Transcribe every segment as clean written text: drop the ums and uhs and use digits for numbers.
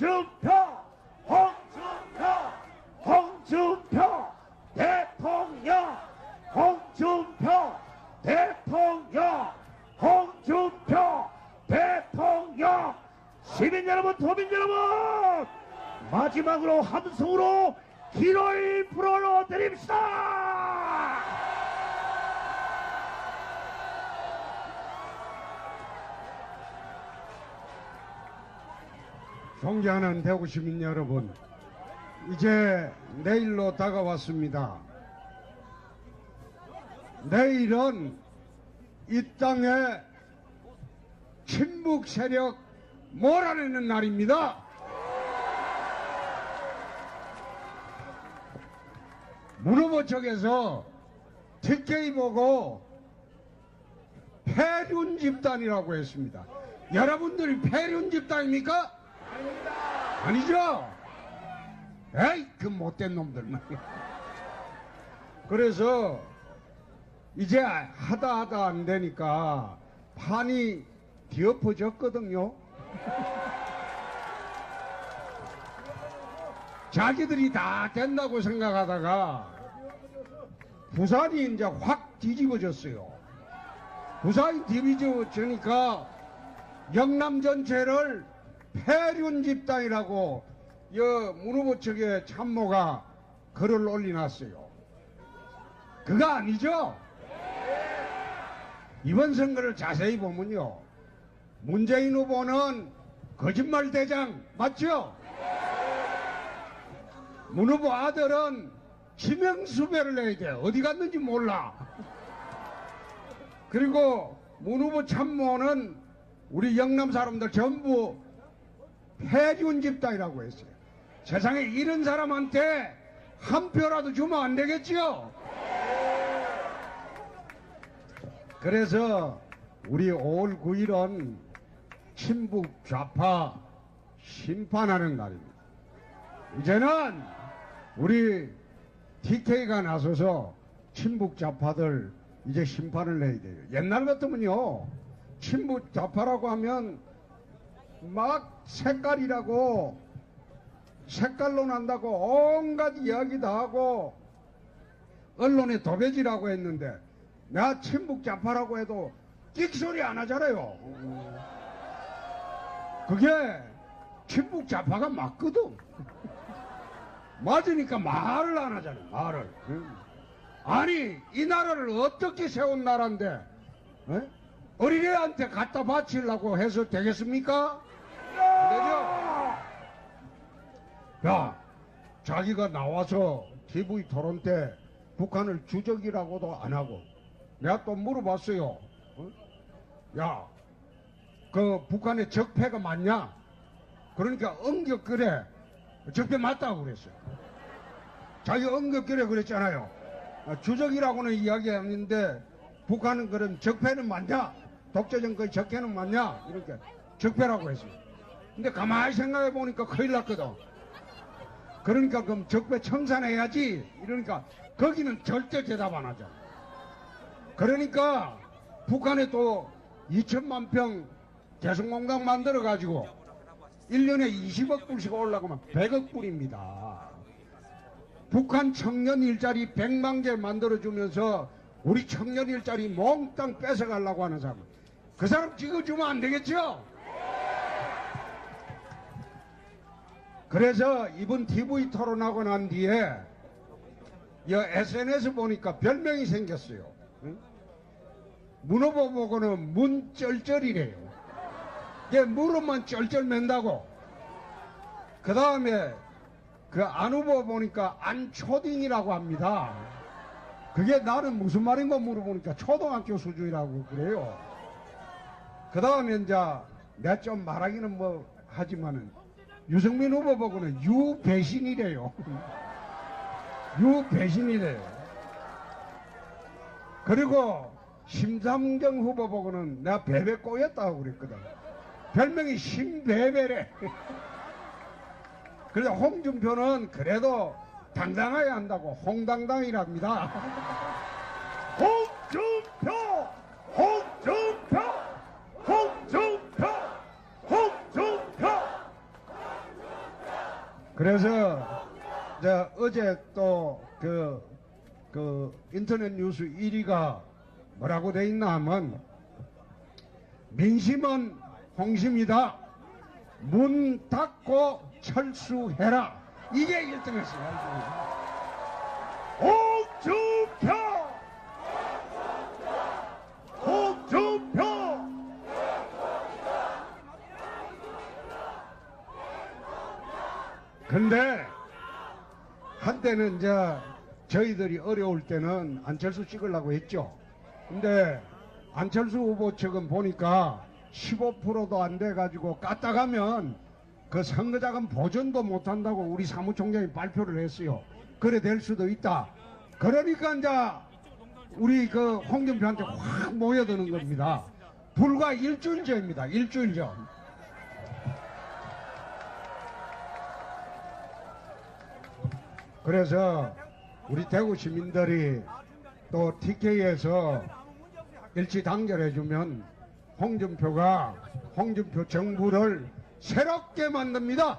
홍준표 대통령, 홍준표 대통령, 홍준표 대통령. 시민 여러분, 도민 여러분, 마지막으로 함성으로 기로를 불어드립시다. 존경하는 대구 시민 여러분, 이제 내일로 다가왔습니다. 내일은 이 땅에 친북 세력 몰아내는 날입니다. 문 후보 측에서 TK 보고 폐륜 집단이라고 했습니다. 여러분들이 폐륜 집단입니까? 아니죠? 에이, 그 못된 놈들만. 그래서 이제 하다 안 되니까 판이 뒤엎어졌거든요. 자기들이 다 된다고 생각하다가 부산이 이제 확 뒤집어졌어요. 부산이 뒤집어지니까 영남 전체를 폐륜 집단이라고 문 후보 측의 참모가 글을 올려놨어요. 그거 아니죠? 이번 선거를 자세히 보면요, 문재인 후보는 거짓말 대장 맞죠? 문 후보 아들은 지명수배를 해야 돼. 어디 갔는지 몰라. 그리고 문 후보 참모는 우리 영남 사람들 전부 폐륜 집단이라고 했어요. 세상에 이런 사람한테 한 표라도 주면 안 되겠지요? 그래서 우리 5월 9일은 친북 좌파 심판하는 날입니다. 이제는 우리 TK가 나서서 친북 좌파들 이제 심판을 해야 돼요. 옛날 같으면요, 친북 좌파라고 하면 막 색깔이라고 색깔로 난다고 온갖 이야기 다 하고 언론에 도배지라고 했는데, 내가 친북 좌파라고 해도 끽소리 안 하잖아요. 그게 친북 좌파가 맞거든. 맞으니까 말을 안 하잖아요. 말을. 아니, 이 나라를 어떻게 세운 나라인데 어린애한테 갖다 바치려고 해서 되겠습니까? 안 되죠? 야, 자기가 나와서 TV 토론 때 북한을 주적이라고도 안 하고, 내가 또 물어봤어요. 야, 그 북한의 적폐가 맞냐? 그러니까 엉격그래 적폐 맞다고 그랬어요. 자기 엉격그래 그랬잖아요. 주적이라고는 이야기했는데 북한은 그럼 적폐는 맞냐? 독재정권의 적폐는 맞냐? 이렇게 적폐라고 했어요. 근데 가만히 생각해 보니까 큰일 났거든. 그러니까 그럼 적폐 청산해야지. 이러니까 거기는 절대 대답 안 하죠. 그러니까 북한에 또 2천만 평 개성공단 만들어 가지고 1년에 20억 불씩 올라가면 100억 불입니다. 북한 청년 일자리 100만 개 만들어주면서 우리 청년 일자리 몽땅 뺏어가려고 하는 사람, 그 사람 찍어주면 안 되겠죠? 그래서 이번 TV 토론하고 난 뒤에 SNS 보니까 별명이 생겼어요. 문 후보 보고는 문쩔쩔이래요. 이게 물으면 쩔쩔 맨다고. 그 다음에 그 안 후보 보니까 안초딩이라고 합니다. 그게 나는 무슨 말인가 물어보니까 초등학교 수준이라고 그래요. 그 다음에 이제 내가 좀 말하기는 뭐 하지만은 유승민 후보 보고는 유배신이래요. 유배신이래요. 그리고 심상정 후보 보고는 내가 베베 꼬였다고 그랬거든. 별명이 심베베래. 그래서 홍준표는 그래도 당당해야 한다고 홍당당이랍니다. 홍준표! 홍준표! 홍준표! 홍준표! 그래서 어제 또 인터넷 뉴스 1위가 뭐라고 돼 있나 하면 민심은 홍심이다. 문 닫고 철수해라. 이게 1등했어요. 홍준표! 홍준표! 근데 한때는 저희들이 어려울 때는 안철수 찍으려고 했죠. 근데 안철수 후보 측은 보니까 15%도 안 돼가지고 까딱하면 그 선거자금 보전도 못한다고 우리 사무총장이 발표를 했어요. 그래 될 수도 있다. 그러니까 우리 홍준표한테 확 모여드는 겁니다. 불과 일주일 전입니다. 일주일 전. 그래서 우리 대구 시민들이 또 TK에서 일치 단결해주면 홍준표 정부를 새롭게 만듭니다.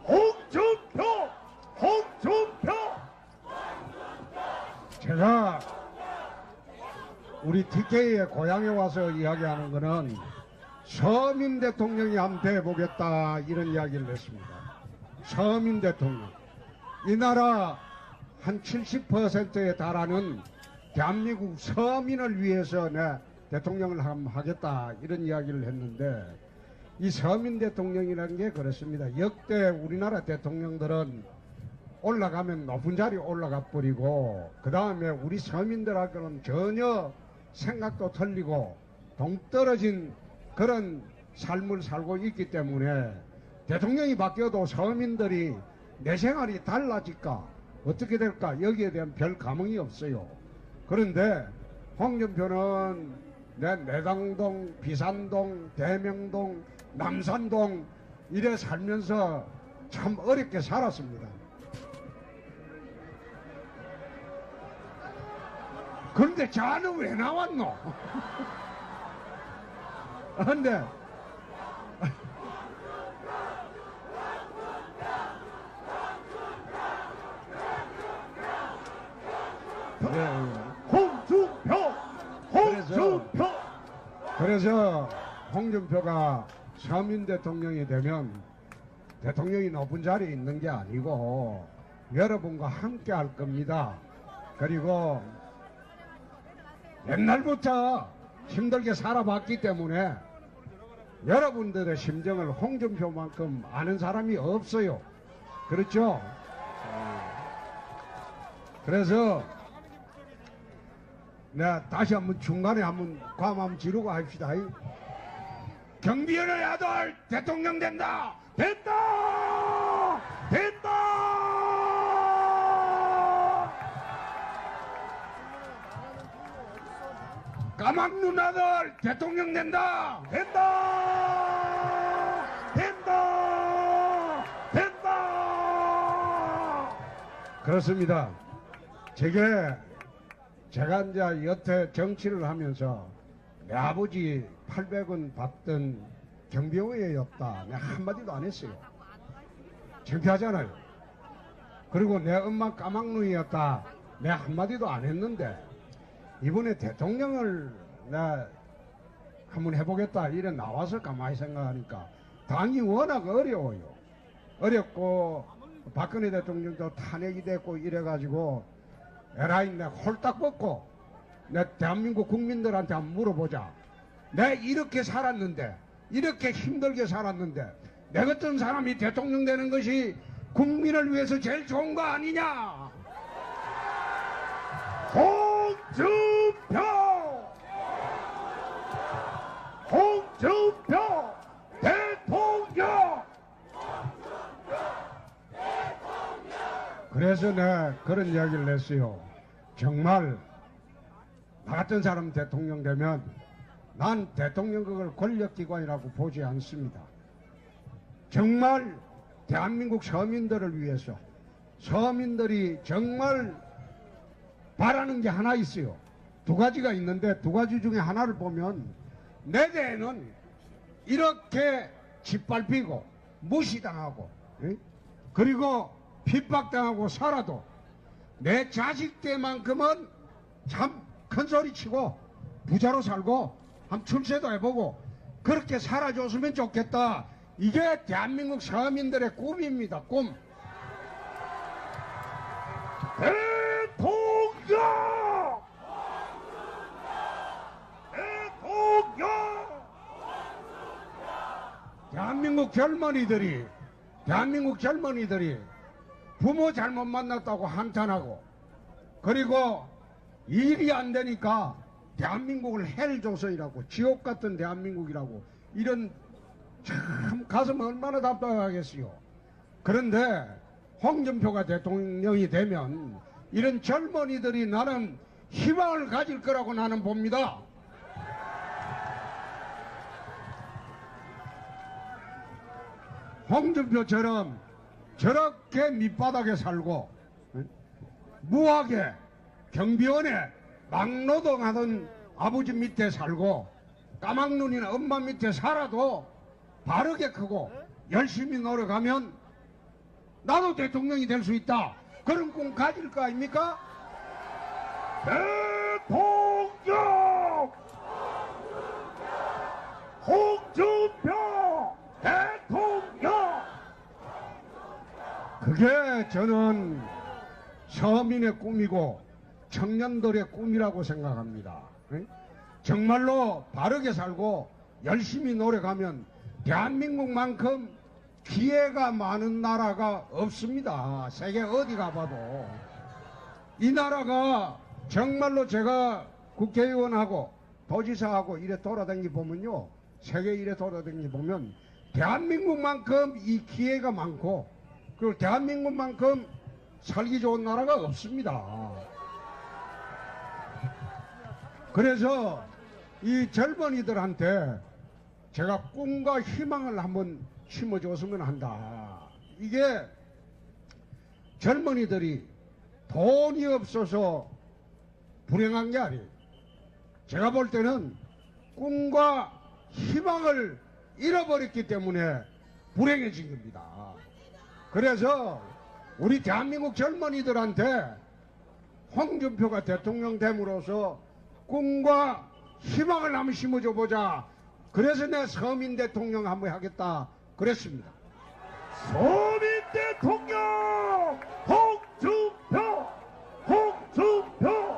홍준표! 홍준표! 제가 우리 TK의 고향에 와서 이야기하는 거는 서민 대통령이 한번 돼보겠다 이런 이야기를 했습니다. 서민 대통령. 이 나라 한 70%에 달하는 대한민국 서민을 위해서 내 대통령을 한번 하겠다 이런 이야기를 했는데 이 서민 대통령이라는 게 그렇습니다. 역대 우리나라 대통령들은 올라가면 높은 자리에 올라가 버리고 그 다음에 우리 서민들하고는 전혀 생각도 틀리고 동떨어진 그런 삶을 살고 있기 때문에 대통령이 바뀌어도 서민들이 내 생활이 달라질까 어떻게 될까 여기에 대한 별 감흥이 없어요. 그런데 홍준표는 내당동, 비산동, 대명동, 남산동 이래 살면서 참 어렵게 살았습니다. 그런데 자는 왜 나왔노? 근데 홍준표! 홍준표! 그래서 홍준표가 서민 대통령이 되면 대통령이 높은 자리에 있는 게 아니고 여러분과 함께 할 겁니다. 그리고 옛날부터 힘들게 살아봤기 때문에 여러분들의 심정을 홍준표만큼 아는 사람이 없어요. 그렇죠? 그래서 내가 다시 한번 중간에 한번 감 한번 지르고 합시다. 경비원의 아들 대통령 된다! 된다! 된다! 까막 누나들 대통령 된다! 된다! 된다! 된다! 그렇습니다. 제가 이제 여태 정치를 하면서 내 아버지 800원 받던 경비원이었다. 내가 한마디도 안 했어요. 창피하잖아요. 그리고 내 엄마 까막눈이었다. 내가 한마디도 안 했는데 이번에 대통령을 내가 한번 해보겠다 이래 나와서 가만히 생각하니까 당이 워낙 어려워요. 어렵고 박근혜 대통령도 탄핵이 됐고 이래가지고 에라이 내가 홀딱 벗고 내 대한민국 국민들한테 한번 물어보자. 내가 이렇게 살았는데 이렇게 힘들게 살았는데 내 같은 사람이 대통령 되는 것이 국민을 위해서 제일 좋은 거 아니냐? 홍준표! 홍준표! 대통령! 그래서 내가 그런 이야기를 했어요. 정말 나 같은 사람 대통령 되면 난 대통령 그걸 권력기관이라고 보지 않습니다. 정말 대한민국 서민들을 위해서 서민들이 정말 바라는 게 하나 있어요. 두 가지가 있는데 두 가지 중에 하나를 보면 내 대에는 이렇게 짓밟히고 무시당하고 그리고 핍박당하고 살아도 내 자식 때만큼은 참 큰 소리 치고 부자로 살고 한 출세도 해보고 그렇게 살아줬으면 좋겠다. 이게 대한민국 서민들의 꿈입니다. 꿈. 대통령! 대통령! 대한민국 젊은이들이 부모 잘못 만났다고 한탄하고 그리고 일이 안 되니까 대한민국을 헬조선이라고 지옥 같은 대한민국이라고 이런 참 가슴 얼마나 답답하겠어요. 그런데 홍준표가 대통령이 되면 이런 젊은이들이 나는 희망을 가질 거라고 나는 봅니다. 홍준표처럼 저렇게 밑바닥에 살고 무하게 경비원에 막노동하던 아버지 밑에 살고 까막눈이나 엄마 밑에 살아도 바르게 크고 열심히 노력하면 나도 대통령이 될 수 있다. 그런 꿈 가질 거 아닙니까? 대통령! 홍준표 대통령! 그게 저는 서민의 꿈이고 청년들의 꿈이라고 생각합니다. 정말로 바르게 살고 열심히 노력하면 대한민국만큼 기회가 많은 나라가 없습니다. 세계 어디 가봐도. 이 나라가 정말로 제가 국회의원하고 도지사하고 이래 돌아다니 보면요. 세계 이래 돌아다니 보면 대한민국만큼 이 기회가 많고 그리고 대한민국만큼 살기 좋은 나라가 없습니다. 그래서 이 젊은이들한테 제가 꿈과 희망을 한번 심어줬으면 한다. 이게 젊은이들이 돈이 없어서 불행한 게 아니에요. 제가 볼 때는 꿈과 희망을 잃어버렸기 때문에 불행해진 겁니다. 그래서 우리 대한민국 젊은이들한테 홍준표가 대통령 됨으로써 꿈과 희망을 한번 심어줘 보자. 그래서 내가 서민 대통령 한번 하겠다 그랬습니다. 서민 대통령 홍준표! 홍준표!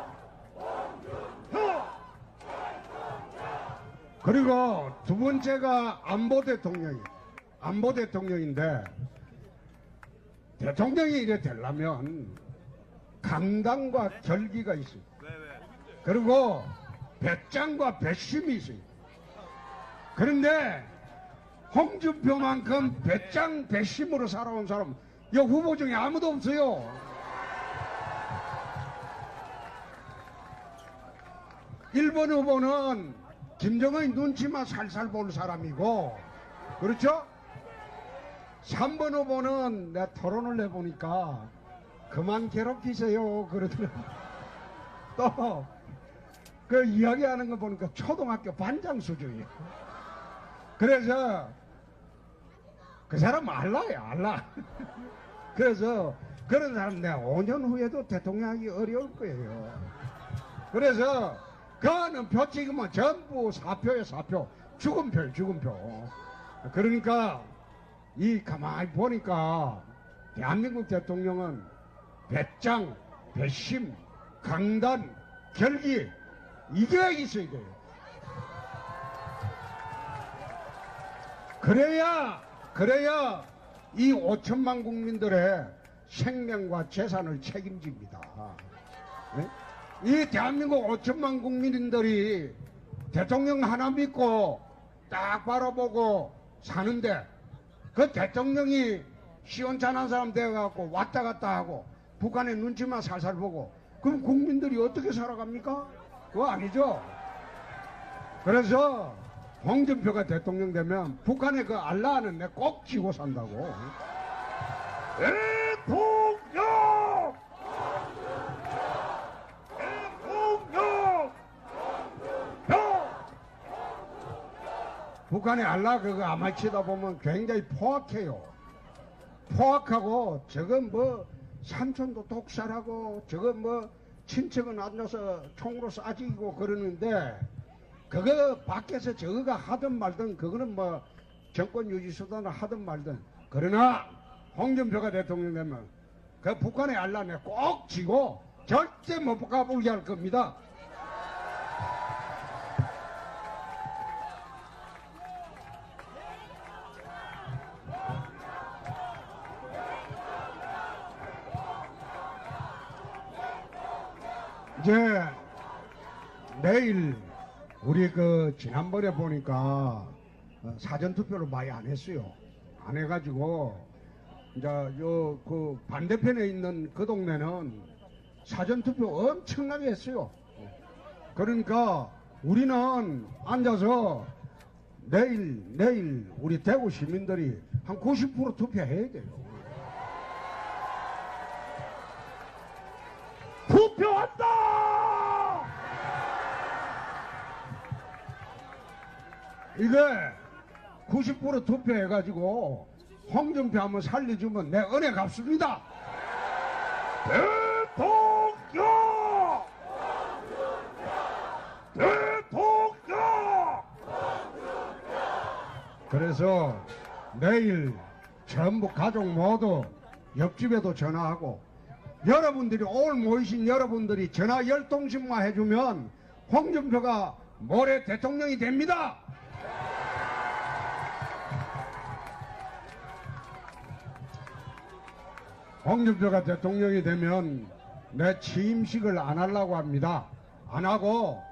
그리고 두 번째가 안보 대통령인데 대통령이 이래 되려면 강단과 결기가 있어요. 그리고 배짱과 배심이 있어요. 그런데 홍준표만큼 배짱 배심으로 살아온 사람 이 후보 중에 아무도 없어요. 일본 후보는 김정은의 눈치만 살살 보는 사람이고, 그렇죠? 3번 후보는 내가 토론을 해보니까 그만 괴롭히세요 그러더라고요. 또 그 이야기하는 거 보니까 초등학교 반장 수준이에요. 그래서 그 사람 알라요, 알라. 그래서 그런 사람 내가 5년 후에도 대통령하기 어려울 거예요. 그래서 그는 표 찍으면 전부 사표에 사표, 죽음표예요, 죽음표. 그러니까 이 가만히 보니까 대한민국 대통령은 배짱, 배심, 강단, 결기 이게 있어야 돼요. 그래야 이 5천만 국민들의 생명과 재산을 책임집니다. 네? 이 대한민국 5천만 국민들이 대통령 하나 믿고 딱 바라보고 사는데 그 대통령이 시원찮은 사람 돼갖고 왔다 갔다 하고 북한의 눈치만 살살 보고 그럼 국민들이 어떻게 살아갑니까? 그거 아니죠. 그래서 홍준표가 대통령 되면 북한의 그 알라는 내 꼭 지고 산다고. 대통령! 북한의 알라 그거 아마치다 보면 굉장히 포악해요. 포악하고 저건 뭐 삼촌도 독살하고 저건 뭐 친척은 앉아서 총으로 쏴죽이고 그러는데 그거 밖에서 저거가 하든 말든 그거는 뭐 정권 유지 수단을 하든 말든 그러나 홍준표가 대통령 되면 그 북한의 알라에 꼭 지고 절대 못 가불게 할 겁니다. 이제 내일 우리 그 지난번에 보니까 사전투표를 많이 안 했어요. 안 해가지고 이제 요 그 반대편에 있는 그 동네는 사전투표 엄청나게 했어요. 그러니까 우리는 앉아서 내일 우리 대구 시민들이 한 90% 투표해야 돼요. 투표한다! 이게 90% 투표해가지고 홍준표 한번 살려주면 내 은혜 갚습니다. 대통령! 대통령! 그래서 내일 전부 가족 모두 옆집에도 전화하고 여러분들이 오늘 모이신 여러분들이 전화 10통씩만 해주면 홍준표가 모레 대통령이 됩니다. 홍준표가 대통령이 되면 내 취임식을 안 하려고 합니다. 안 하고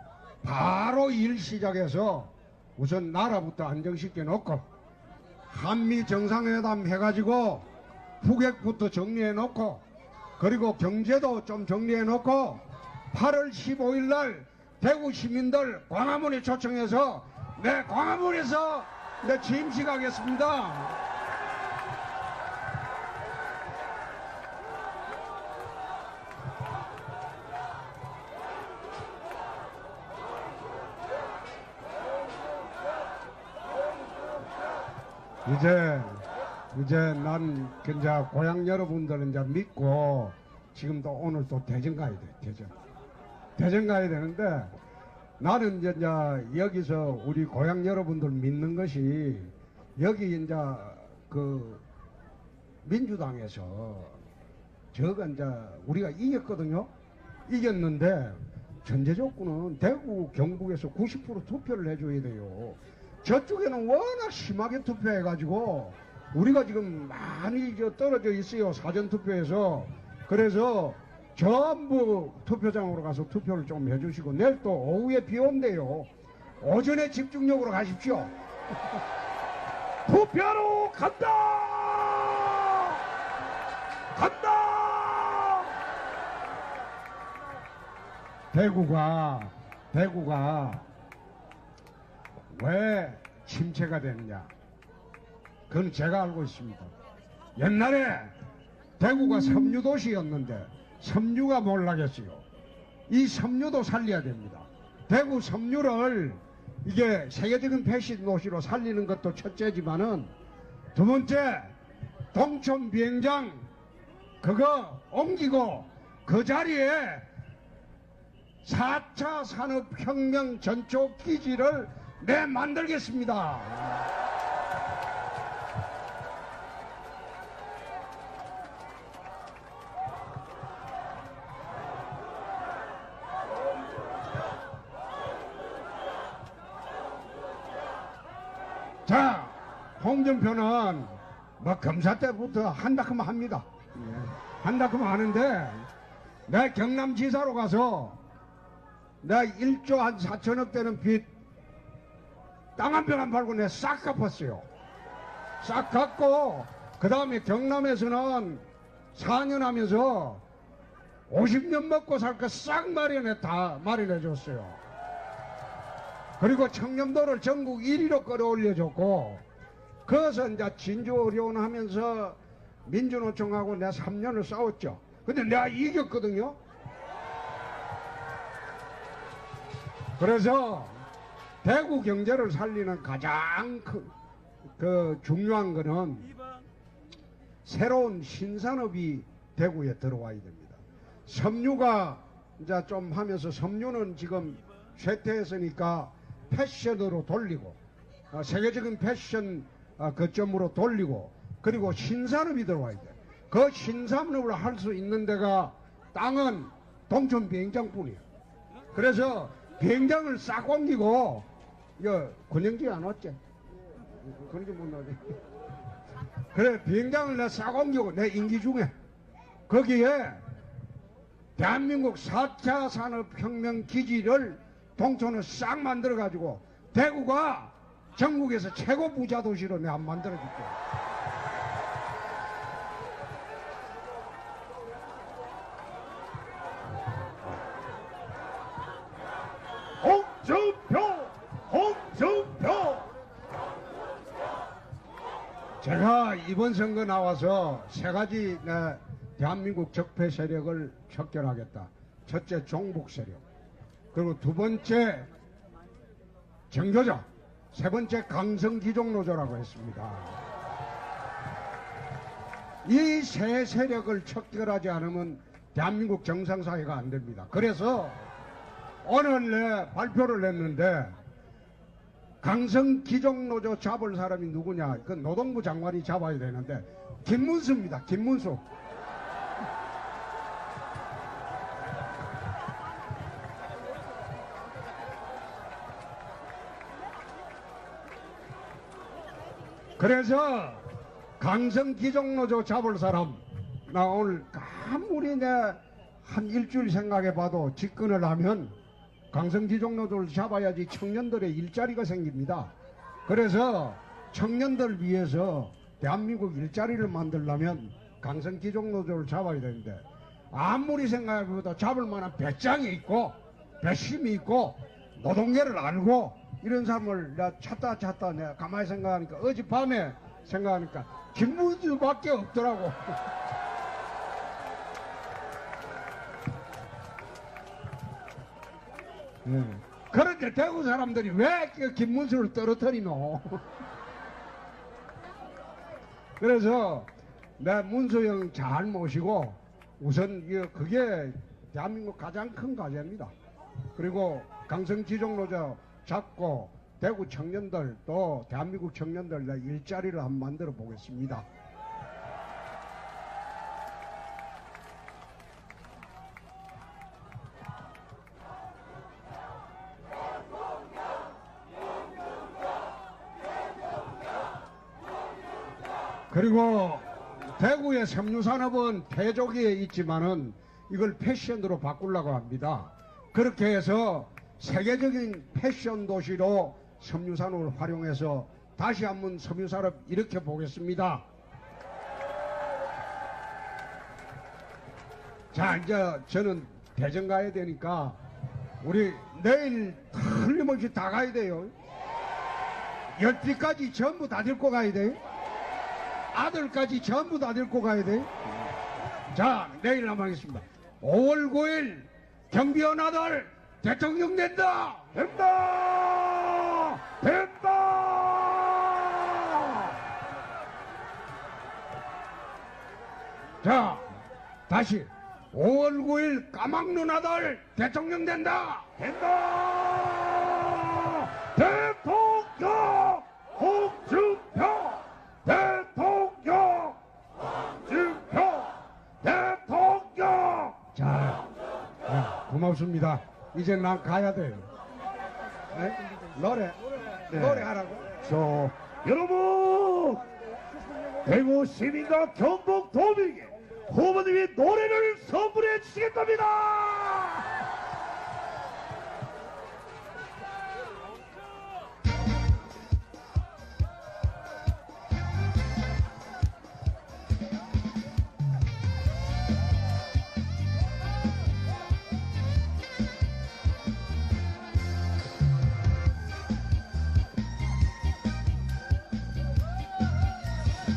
바로 일 시작해서 우선 나라부터 안정시켜 놓고 한미 정상회담 해가지고 북핵부터 정리해 놓고 그리고 경제도 좀 정리해 놓고 8월 15일 날 대구 시민들 광화문에 초청해서 내 광화문에서 내 취임식 하겠습니다. 이제 난 이제 고향 여러분들 이제 믿고 지금도 오늘 또 대전 가야 돼. 대전 가야 되는데 나는 이제 여기서 우리 고향 여러분들 믿는 것이 여기 이제 그 민주당에서 저가 이제 우리가 이겼거든요. 이겼는데 전제 조건은 대구 경북에서 90% 투표를 해줘야 돼요. 저쪽에는 워낙 심하게 투표해가지고 우리가 지금 많이 떨어져 있어요. 사전투표에서. 그래서 전부 투표장으로 가서 투표를 좀 해주시고 내일 또 오후에 비 온대요. 오전에 집중력으로 가십시오. 투표하러 간다! 간다! 대구가 왜 침체가 되느냐? 그건 제가 알고 있습니다. 옛날에 대구가 섬유도시였는데 섬유가 몰락했어요. 이 섬유도 살려야 됩니다. 대구 섬유를 이게 세계적인 패시 도시로 살리는 것도 첫째지만은 두 번째 동천 비행장 그거 옮기고 그 자리에 4차 산업혁명 전초 기지를 만들겠습니다. 자, 홍준표는 뭐 검사 때부터 한다 하면 합니다. 한다 하면 하는데 내가 경남지사로 가서 내가 1조 한 4천억 되는 빚 땅 한 평 안 팔고 내가 싹 갚았어요. 싹 갚고 그 다음에 경남에서는 4년 하면서 50년 먹고 살 거 싹 다 마련해 줬어요. 그리고 청렴도를 전국 1위로 끌어올려줬고 그래서 이제 진주어려운 하면서 민주노총하고 내가 3년을 싸웠죠. 근데 내가 이겼거든요. 그래서 대구 경제를 살리는 가장 그 중요한 거는 새로운 신산업이 대구에 들어와야 됩니다. 섬유가 이제 좀 하면서 섬유는 지금 쇠퇴했으니까 패션으로 돌리고 세계적인 패션 거점으로 돌리고 그리고 신산업이 들어와야 돼. 그 신산업을 할 수 있는 데가 땅은 동천 비행장뿐이에요. 그래서 비행장을 싹 옮기고 이거 권영지 안 왔지? 권영지 못 나오지? 그래 비행장을 내가 싹 옮기고 내 임기 중에 거기에 대한민국 4차 산업혁명 기지를 동촌을 싹 만들어 가지고 대구가 전국에서 최고 부자 도시로 내가 만들어 줄게. 홍준표 제가 이번 선거 나와서 세 가지 대한민국 적폐 세력을 척결하겠다. 첫째 종북 세력, 그리고 두 번째 정교조, 세 번째 강성기종노조라고 했습니다. 이 세 세력을 척결하지 않으면 대한민국 정상사회가 안 됩니다. 그래서 오늘 내 발표를 했는데 강성기종노조 잡을 사람이 누구냐? 그 노동부 장관이 잡아야 되는데 김문수입니다. 김문수. 그래서 강성기종노조 잡을 사람 나 오늘 아무리 내 한 일주일 생각해 봐도 집권을 하면 강성기종노조를 잡아야지 청년들의 일자리가 생깁니다. 그래서 청년들 위해서 대한민국 일자리를 만들려면 강성기종노조를 잡아야 되는데 아무리 생각해봐도 잡을 만한 배짱이 있고 배심이 있고 노동계를 알고 이런 사람을 내가 찾다 내가 가만히 생각하니까 어젯밤에 생각하니까 김문수밖에 없더라고. 그런데 대구 사람들이 왜 김문수를 떨어뜨리노? 그래서 내 문수 형 잘 모시고 우선 그게 대한민국 가장 큰 과제입니다. 그리고 강성기종노조 잡고 대구 청년들 또 대한민국 청년들 일자리를 한번 만들어 보겠습니다. 그리고 대구의 섬유산업은 태조기에 있지만은 이걸 패션으로 바꾸려고 합니다. 그렇게 해서 세계적인 패션 도시로 섬유산업을 활용해서 다시 한번 섬유산업 일으켜 보겠습니다. 자, 이제 저는 대전 가야 되니까 우리 내일 틀림없이 다 가야 돼요. 10비까지 전부 다 데리고 가야 돼. 아들까지 전부 다 데리고 가야 돼. 자, 내일 한번 하겠습니다. 5월 9일 경비원 아들 대통령 된다! 된다! 자, 다시 5월 9일 까막눈 아들 대통령 된다! 된다! 대통령 홍준표! 대통령 홍준표! 대통령! 자, 고맙습니다. 이제 난 가야 돼요. 네? 노래하라고? 자, 여러분! 대구 시민과 경북 도민에게 후보님이 노래를 선물해 주시겠답니다!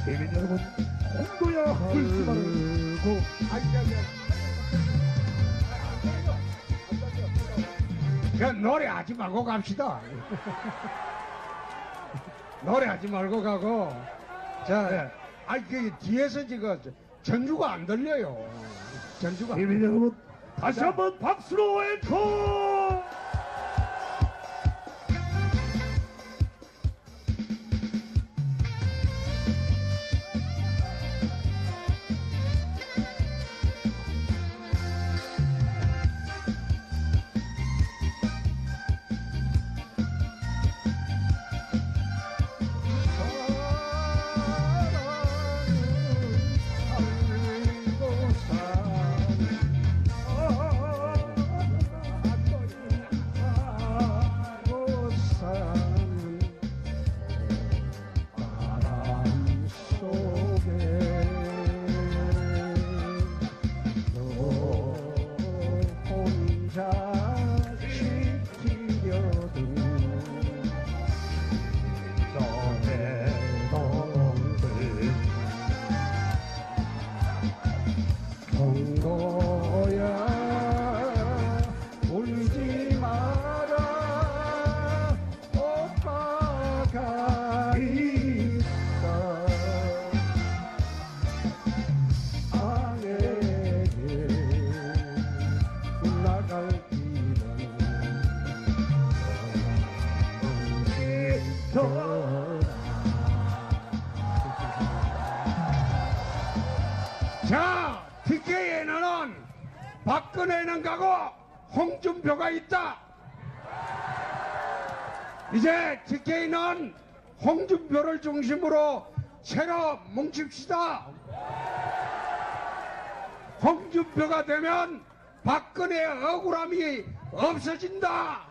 시민 여러분, 홍도야 불씨만을 아이고, 그냥 노래하지 말고 갑시다. 노래하지 말고 가고. 자, 네. 아니, 그 뒤에서 지금 전주가 안 들려요. 전주가. 시민 여러분, 다시 한번 박수로 웰컴! 자, TK에는 박근혜는 가고 홍준표가 있다. 이제 TK는 홍준표를 중심으로 새로 뭉칩시다. 홍준표가 되면 박근혜의 억울함이 없어진다.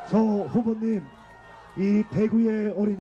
저 후보님, 이 대구의 어린